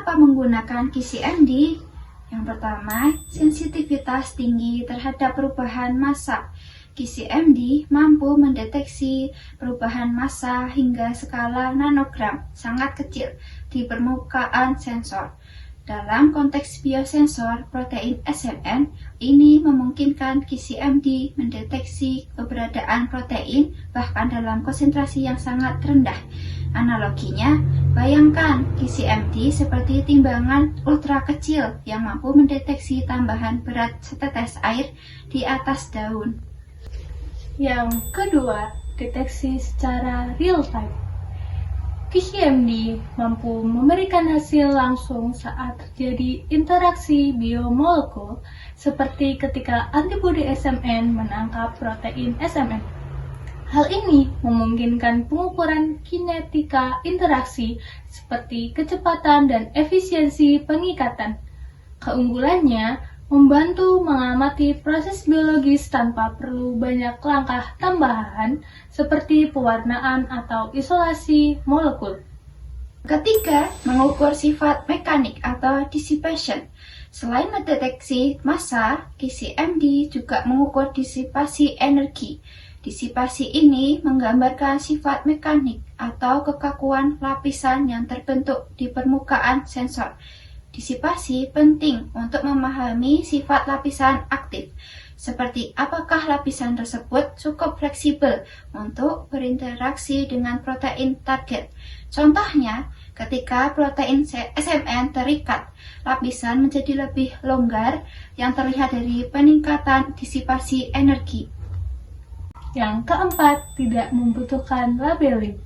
Mengapa menggunakan QCMD? Yang pertama, sensitivitas tinggi terhadap perubahan massa. QCMD mampu mendeteksi perubahan massa hingga skala nanogram, sangat kecil, di permukaan sensor. Dalam konteks biosensor protein SMN, ini memungkinkan QCMD mendeteksi keberadaan protein bahkan dalam konsentrasi yang sangat rendah. Analoginya, bayangkan QCMD seperti timbangan ultra kecil yang mampu mendeteksi tambahan berat setetes air di atas daun. Yang kedua, deteksi secara real time. QCMD mampu memberikan hasil langsung saat terjadi interaksi biomolekul seperti ketika antibodi SMN menangkap protein SMN. Hal ini memungkinkan pengukuran kinetika interaksi seperti kecepatan dan efisiensi pengikatan. Keunggulannya membantu mengamati proses biologis tanpa perlu banyak langkah tambahan seperti pewarnaan atau isolasi molekul. Ketiga, mengukur sifat mekanik atau dissipation. Selain mendeteksi massa, QCMD juga mengukur disipasi energi. Disipasi ini menggambarkan sifat mekanik atau kekakuan lapisan yang terbentuk di permukaan sensor. Disipasi penting untuk memahami sifat lapisan aktif, seperti apakah lapisan tersebut cukup fleksibel untuk berinteraksi dengan protein target. Contohnya, ketika protein SMN terikat, lapisan menjadi lebih longgar yang terlihat dari peningkatan disipasi energi. Yang keempat, tidak membutuhkan labeling.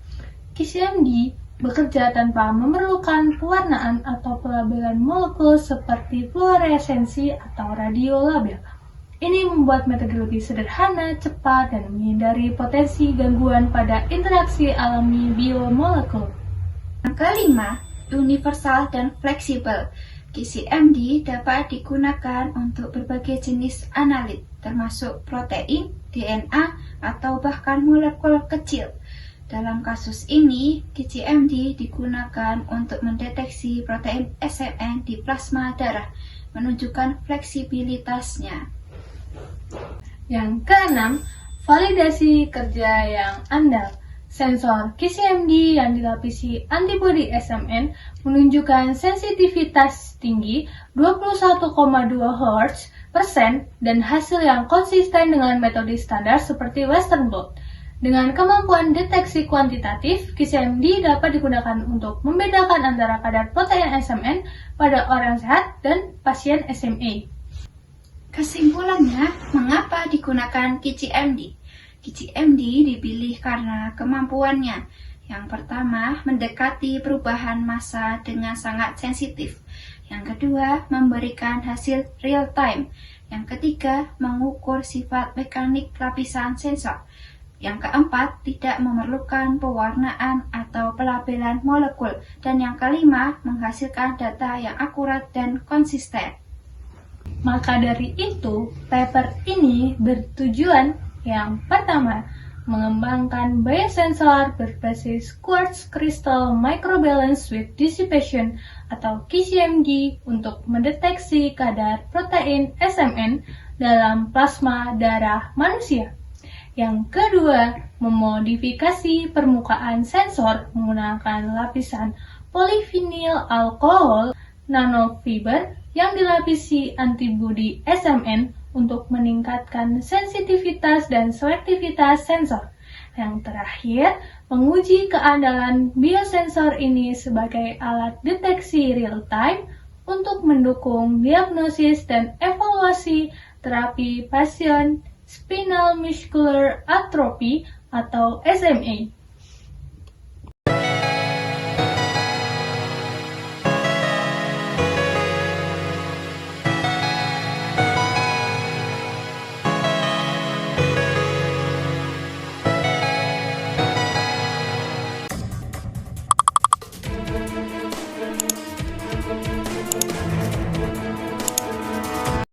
QCMD bekerja tanpa memerlukan pewarnaan atau pelabelan molekul seperti fluoresensi atau radiolabel. Ini membuat metode lebih sederhana, cepat, dan menghindari potensi gangguan pada interaksi alami biomolekul. Yang kelima, universal dan fleksibel. QCMD dapat digunakan untuk berbagai jenis analit, termasuk protein, DNA, atau bahkan molekul kecil. Dalam kasus ini, QCMD digunakan untuk mendeteksi protein SMN di plasma darah, menunjukkan fleksibilitasnya. Yang keenam, validasi kerja yang andal. Sensor QCMD yang dilapisi antibodi SMN menunjukkan sensitivitas tinggi 21,2 Hz% dan hasil yang konsisten dengan metode standar seperti Western blot. Dengan kemampuan deteksi kuantitatif, QCMD dapat digunakan untuk membedakan antara kadar protein SMN pada orang sehat dan pasien SMA. Kesimpulannya, mengapa digunakan QCMD? QCMD dipilih karena kemampuannya. Yang pertama, mendekati perubahan massa dengan sangat sensitif. Yang kedua, memberikan hasil real time. Yang ketiga, mengukur sifat mekanik lapisan sensor. Yang keempat, tidak memerlukan pewarnaan atau pelabelan molekul. Dan yang kelima, menghasilkan data yang akurat dan konsisten. Maka dari itu, paper ini bertujuan yang pertama, mengembangkan biosensor berbasis quartz crystal microbalance with dissipation atau QCMD untuk mendeteksi kadar protein SMN dalam plasma darah manusia. Yang kedua, memodifikasi permukaan sensor menggunakan lapisan polyvinyl alkohol nanofiber yang dilapisi antibodi SMN untuk meningkatkan sensitivitas dan selektivitas sensor. Yang terakhir, menguji keandalan biosensor ini sebagai alat deteksi real-time untuk mendukung diagnosis dan evaluasi terapi pasien spinal muscular atrophy atau SMA.